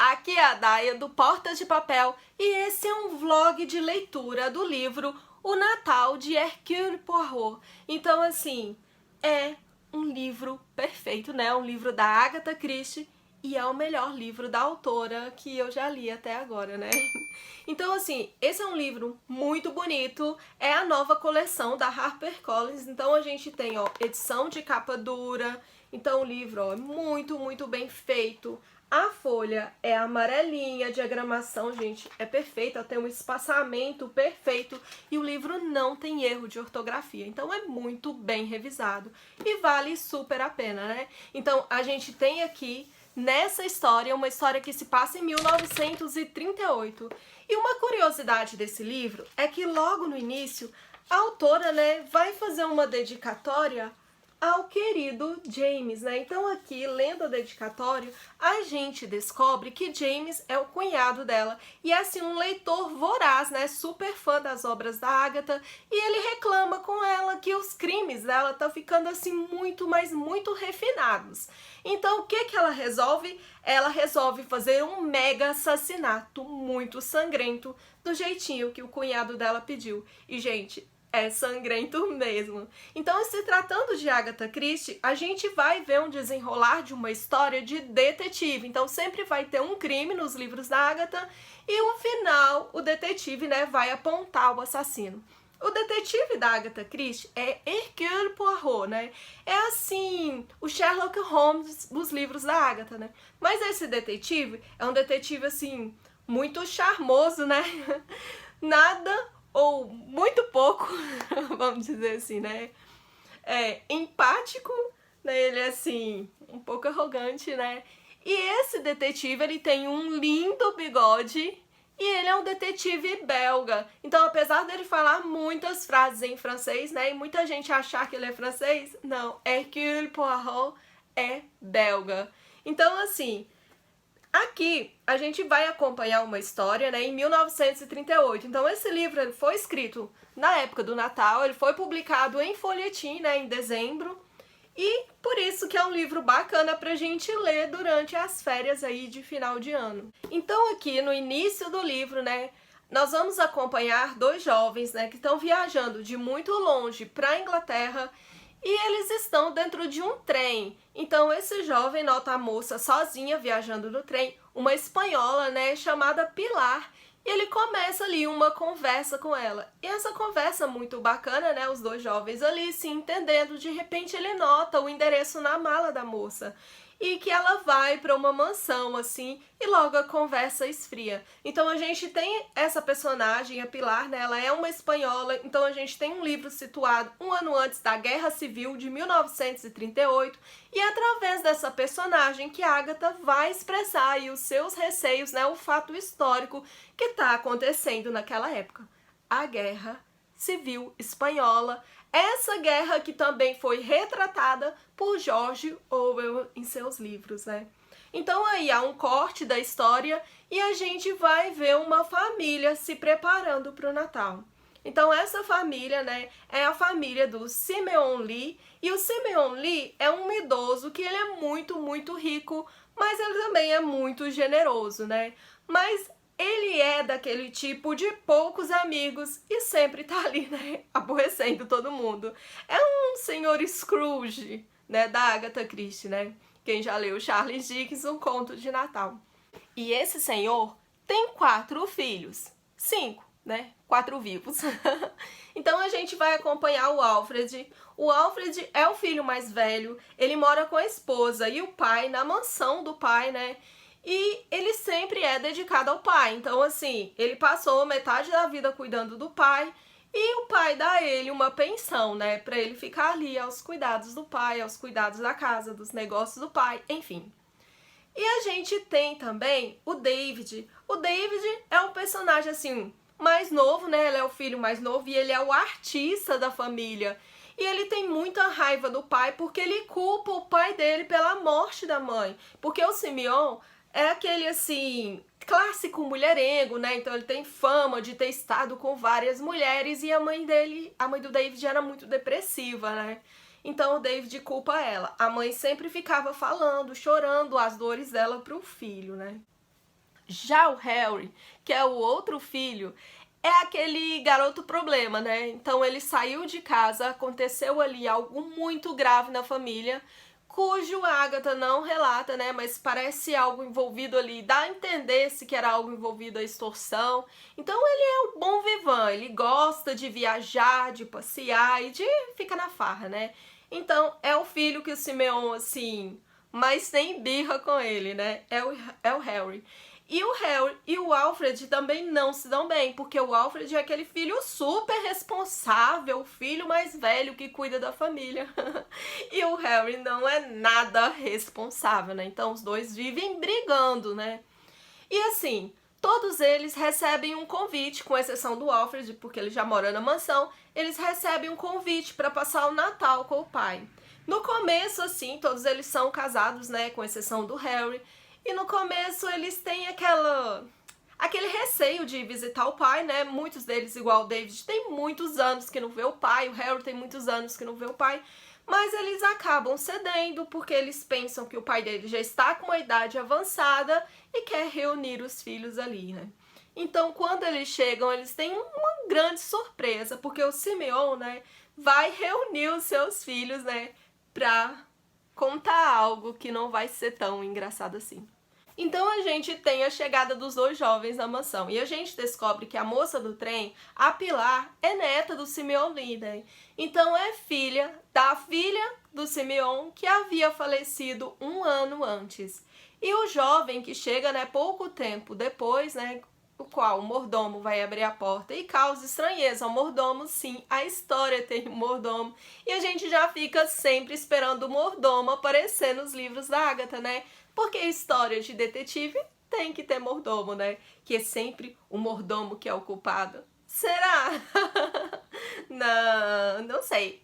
Aqui é a Daia do Porta de Papel e esse é um vlog de leitura do livro O Natal de Hercule Poirot. Então, assim, é um livro perfeito, né? Um livro da Agatha Christie e é o melhor livro da autora que eu já li até agora, né? Então, assim, esse é um livro muito bonito, é a nova coleção da HarperCollins, então a gente tem, ó, edição de capa dura, então o livro, ó, é muito bem feito. A folha é amarelinha, a diagramação, gente, é perfeita, tem um espaçamento perfeito e o livro não tem erro de ortografia, então é muito bem revisado e vale super a pena, né? Então a gente tem aqui nessa história, uma história que se passa em 1938. E uma curiosidade desse livro é que logo no início a autora, né, vai fazer uma dedicatória ao querido James, né? Então aqui, lendo a dedicatória, a gente descobre que James é o cunhado dela e é assim um leitor voraz, né? Super fã das obras da Agatha, e ele reclama com ela que os crimes dela estão ficando assim muito refinados. Então o que ela resolve? Ela resolve fazer um mega assassinato muito sangrento do jeitinho que o cunhado dela pediu. E gente, é sangrento mesmo. Então, se tratando de Agatha Christie, a gente vai ver um desenrolar de uma história de detetive. Então, sempre vai ter um crime nos livros da Agatha e no final o detetive, né, vai apontar o assassino. O detetive da Agatha Christie é Hercule Poirot, né? É assim, o Sherlock Holmes dos livros da Agatha, né? Mas esse detetive é um detetive, assim, muito charmoso, né? Nada ou muito pouco, vamos dizer assim, né? É empático, né? Ele é assim, um pouco arrogante, né? E esse detetive, ele tem um lindo bigode e ele é um detetive belga. Então, apesar dele falar muitas frases em francês, né? E muita gente achar que ele é francês, não. Hercule Poirot é belga. Então, assim, aqui a gente vai acompanhar uma história, né, em 1938. Então esse livro ele foi escrito na época do Natal, ele foi publicado em folhetim, né, em dezembro, e por isso que é um livro bacana pra gente ler durante as férias aí de final de ano. Então aqui no início do livro, né, nós vamos acompanhar dois jovens, né, que estão viajando de muito longe para a Inglaterra e eles estão dentro de um trem. Então esse jovem nota a moça sozinha viajando no trem, uma espanhola, né, chamada Pilar, e ele começa ali uma conversa com ela. E essa conversa muito bacana, né, os dois jovens ali se entendendo, de repente ele nota o endereço na mala da moça e que ela vai para uma mansão, assim, e logo a conversa esfria. Então a gente tem essa personagem, a Pilar, né, ela é uma espanhola, então a gente tem um livro situado um ano antes da Guerra Civil de 1938, e é através dessa personagem que a Agatha vai expressar aí os seus receios, né, o fato histórico que está acontecendo naquela época. A Guerra Civil Espanhola, essa guerra que também foi retratada por George Orwell em seus livros, né? Então aí há um corte da história e a gente vai ver uma família se preparando para o Natal. Então essa família, né, é a família do Simeon Lee, e o Simeon Lee é um idoso que ele é muito rico, mas ele também é muito generoso, né? Mas ele é daquele tipo de poucos amigos e sempre tá ali, né, aborrecendo todo mundo. É um senhor Scrooge, né, da Agatha Christie, né? Quem já leu Charles Dickens, Um Conto de Natal. E esse senhor tem 4 filhos. 5, né? 4 vivos. Então a gente vai acompanhar o Alfred. O Alfred é o filho mais velho, ele mora com a esposa e o pai na mansão do pai, né? E ele sempre é dedicado ao pai, então assim, ele passou metade da vida cuidando do pai e o pai dá a ele uma pensão, né, pra ele ficar ali aos cuidados do pai, aos cuidados da casa, dos negócios do pai, enfim. E a gente tem também o David. O David é um personagem assim, mais novo, né, ele é o filho mais novo e ele é o artista da família. E ele tem muita raiva do pai porque ele culpa o pai dele pela morte da mãe, porque o Simeon é aquele, assim, clássico mulherengo, né? Então ele tem fama de ter estado com várias mulheres e a mãe dele, a mãe do David era muito depressiva, né? Então o David culpa ela. A mãe sempre ficava falando, chorando as dores dela pro filho, né? Já o Harry, que é o outro filho, é aquele garoto problema, né? Então ele saiu de casa, aconteceu ali algo muito grave na família, cujo a Agatha não relata, né? Mas parece algo envolvido ali, dá a entender se que era algo envolvido a extorsão. Então ele é um bom vivan, ele gosta de viajar, de passear e de ficar na farra, né? Então é o filho que o Simeon, assim, mas tem birra com ele, né? É o Harry. E o Harry e o Alfred também não se dão bem, porque o Alfred é aquele filho super responsável, o filho mais velho que cuida da família. E o Harry não é nada responsável, né? Então os dois vivem brigando, né? E assim, todos eles recebem um convite, com exceção do Alfred, porque ele já mora na mansão, eles recebem um convite para passar o Natal com o pai. No começo, assim, todos eles são casados, né? Com exceção do Harry. E no começo eles têm aquele receio de visitar o pai, né? Muitos deles, igual o David, tem muitos anos que não vê o pai, o Harry tem muitos anos que não vê o pai, mas eles acabam cedendo porque eles pensam que o pai dele já está com uma idade avançada e quer reunir os filhos ali, né? Então, quando eles chegam, eles têm uma grande surpresa, porque o Simeon, né, vai reunir os seus filhos, né, pra contar algo que não vai ser tão engraçado assim. Então a gente tem a chegada dos dois jovens na mansão e a gente descobre que a moça do trem, a Pilar, é neta do Simeon Linden. Então é filha da filha do Simeon que havia falecido um ano antes. E o jovem que chega, né, pouco tempo depois, né, o qual o mordomo vai abrir a porta e causa estranheza ao mordomo, sim, a história tem um mordomo. E a gente já fica sempre esperando o mordomo aparecer nos livros da Agatha, né? Porque história de detetive tem que ter mordomo, né? Que é sempre o mordomo que é o culpado. Será? Não sei.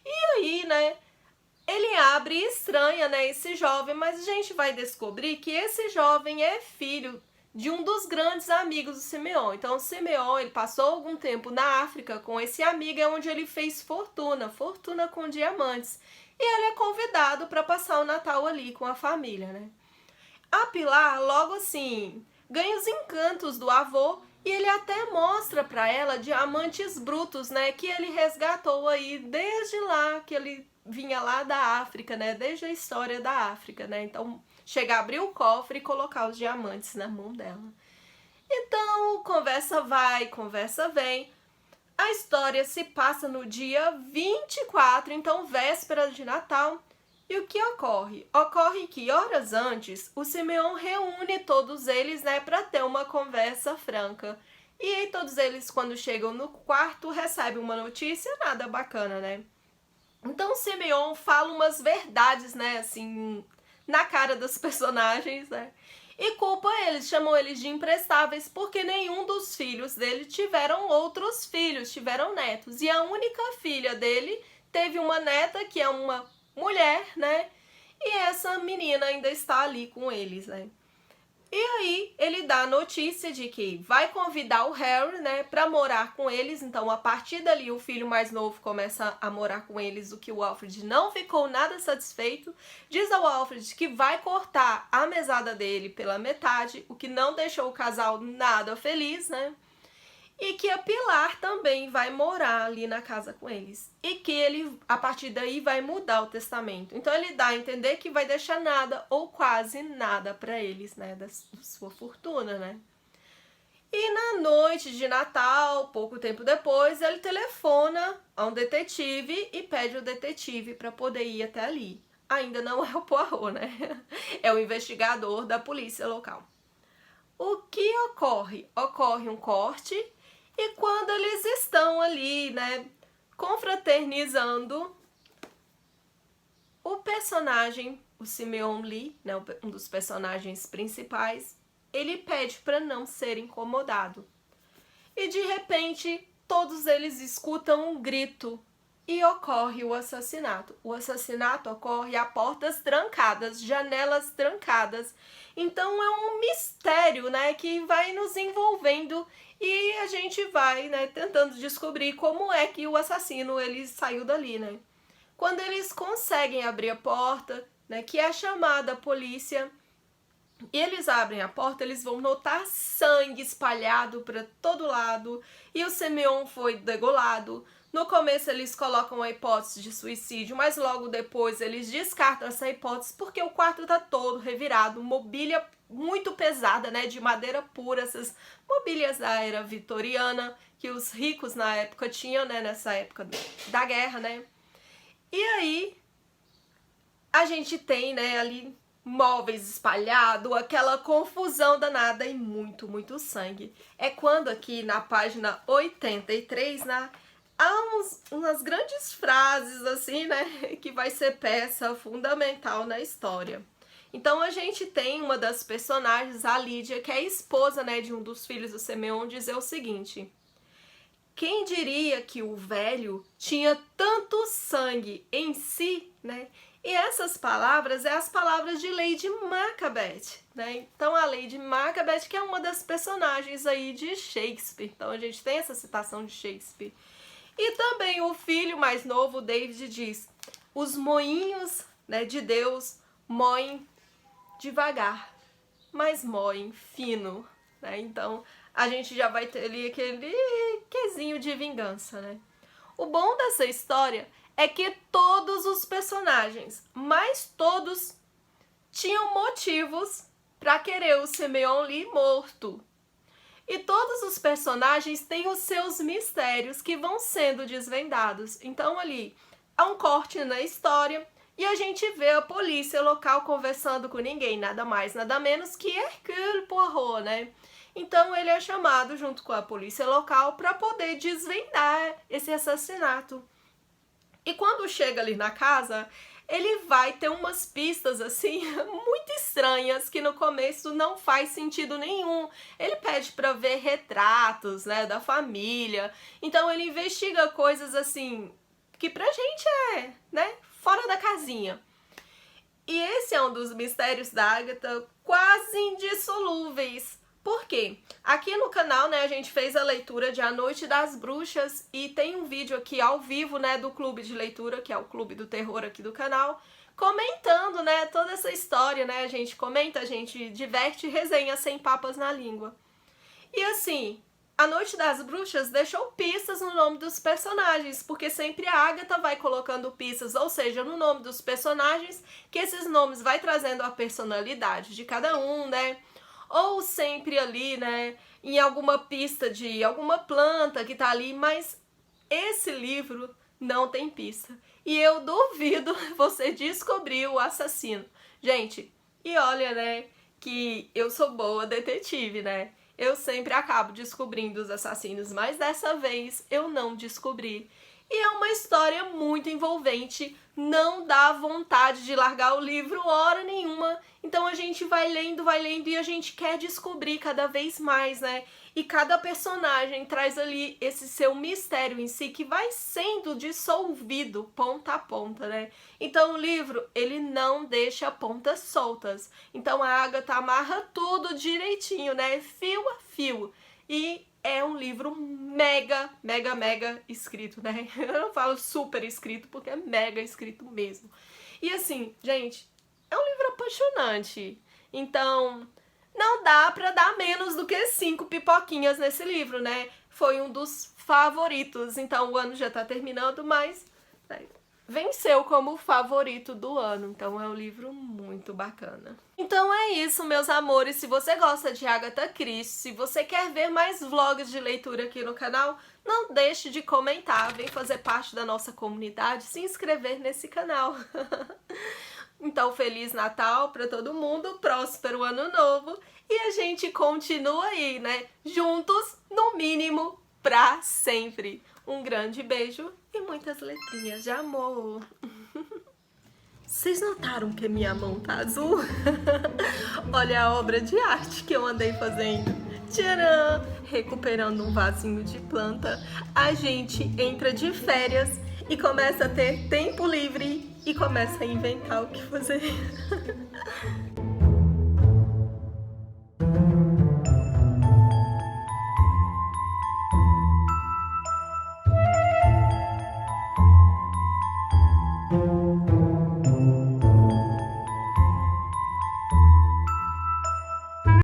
E aí, né? Ele abre e estranha, né, esse jovem, mas a gente vai descobrir que esse jovem é filho de um dos grandes amigos do Simeon. Então o Simeon, ele passou algum tempo na África com esse amigo, é onde ele fez fortuna com diamantes. E ele é convidado para passar o Natal ali com a família, né? A Pilar, logo assim, ganha os encantos do avô e ele até mostra para ela diamantes brutos, né, que ele resgatou aí desde lá, que ele vinha lá da África, né, desde a história da África, né? Então, chega a abrir o cofre e colocar os diamantes na mão dela. Então, conversa vai, conversa vem. A história se passa no dia 24, então véspera de Natal. E o que ocorre? Ocorre que horas antes, o Simeon reúne todos eles, né, para ter uma conversa franca. E aí todos eles, quando chegam no quarto, recebem uma notícia nada bacana, né? Então o Simeon fala umas verdades, né, assim, na cara dos personagens, né? E culpa eles, chamam eles de imprestáveis, porque nenhum dos filhos dele tiveram outros filhos, tiveram netos. E a única filha dele teve uma neta, que é uma mulher, né? E essa menina ainda está ali com eles, né? E aí ele dá a notícia de que vai convidar o Harry, né, para morar com eles. Então, a partir dali, o filho mais novo começa a morar com eles, o que o Alfred não ficou nada satisfeito. Diz ao Alfred que vai cortar a mesada dele pela metade, o que não deixou o casal nada feliz, né? E que a Pilar também vai morar ali na casa com eles. E que ele, a partir daí, vai mudar o testamento. Então ele dá a entender que vai deixar nada ou quase nada para eles, né? Da sua fortuna, né? E na noite de Natal, pouco tempo depois, ele telefona a um detetive e pede o detetive para poder ir até ali. Ainda não é o Poirot, né? É o investigador da polícia local. O que ocorre? Ocorre um corte. E quando eles estão ali, né, confraternizando, o personagem, o Simeon Lee, né, um dos personagens principais, ele pede para não ser incomodado. E de repente, todos eles escutam um grito e ocorre o assassinato. O assassinato ocorre a portas trancadas, janelas trancadas. Então é um mistério, né, que vai nos envolvendo e a gente vai, né, tentando descobrir como é que o assassino ele saiu dali, né? Quando eles conseguem abrir a porta, né, que é chamada a polícia, E eles abrem a porta, eles vão notar sangue espalhado para todo lado e o Simeon foi degolado. No começo eles colocam a hipótese de suicídio, mas logo depois eles descartam essa hipótese porque o quarto tá todo revirado, mobília muito pesada, né, de madeira pura, essas mobílias da era vitoriana que os ricos na época tinham, né, nessa época da guerra, né. E aí a gente tem, né, ali móveis espalhados, aquela confusão danada e muito, muito sangue. É quando aqui na página 83, né, há umas grandes frases assim, né, que vai ser peça fundamental na história. Então a gente tem uma das personagens, a Lídia, que é a esposa, né, de um dos filhos do Simeon, dizer o seguinte: quem diria que o velho tinha tanto sangue em si, né? E essas palavras é as palavras de Lady Macbeth, né? Então a Lady Macbeth, que é uma das personagens aí de Shakespeare. Então a gente tem essa citação de Shakespeare. E também o filho mais novo, David, diz: os moinhos, né, de Deus moem devagar, mas moem fino, né? Então a gente já vai ter ali aquele quesinho de vingança, né? O bom dessa história é que todos os personagens, mas todos, tinham motivos para querer o Simeon Lee morto. E todos os personagens têm os seus mistérios que vão sendo desvendados. Então ali há um corte na história e a gente vê a polícia local conversando com ninguém, nada mais, nada menos que Hercule Poirot, né? Então ele é chamado junto com a polícia local para poder desvendar esse assassinato. E quando chega ali na casa, ele vai ter umas pistas assim muito estranhas que no começo não faz sentido nenhum. Ele pede para ver retratos, né, da família. Então ele investiga coisas assim que pra gente é, né, fora da casinha. E esse é um dos mistérios da Agatha quase indissolúveis. Por quê? Aqui no canal, né, a gente fez a leitura de A Noite das Bruxas e tem um vídeo aqui ao vivo, né, do clube de leitura, que é o clube do terror aqui do canal, comentando, né, toda essa história, né, a gente comenta, a gente diverte e resenha sem papas na língua. E assim, A Noite das Bruxas deixou pistas no nome dos personagens, porque sempre a Agatha vai colocando pistas, ou seja, no nome dos personagens, que esses nomes vai trazendo a personalidade de cada um, né, ou sempre ali, né, em alguma pista de alguma planta que tá ali, mas esse livro não tem pista. E eu duvido você descobrir o assassino. Gente, e olha, né, que eu sou boa detetive, né? Eu sempre acabo descobrindo os assassinos, mas dessa vez eu não descobri. E é uma história muito envolvente, não dá vontade de largar o livro hora nenhuma. Então a gente vai lendo e a gente quer descobrir cada vez mais, né? E cada personagem traz ali esse seu mistério em si que vai sendo dissolvido ponta a ponta, né? Então o livro, ele não deixa pontas soltas. Então a Agatha amarra tudo direitinho, né? Fio a fio. E é um livro mega escrito, né? Eu não falo super escrito porque é mega escrito mesmo. E assim, gente, é um livro apaixonante. Então, não dá pra dar menos do que 5 pipoquinhas nesse livro, né? Foi um dos favoritos. Então, o ano já tá terminando, mas né, venceu como favorito do ano. Então, é um livro muito bacana. Então é isso, meus amores. Se você gosta de Agatha Christie, se você quer ver mais vlogs de leitura aqui no canal, não deixe de comentar, vem fazer parte da nossa comunidade, se inscrever nesse canal. Então, Feliz Natal para todo mundo, próspero Ano Novo e a gente continua aí, né? Juntos, no mínimo, pra sempre. Um grande beijo e muitas letrinhas de amor. Vocês notaram que minha mão tá azul? Olha a obra de arte que eu andei fazendo. Tcharam! Recuperando um vasinho de planta, a gente entra de férias e começa a ter tempo livre e começa a inventar o que fazer.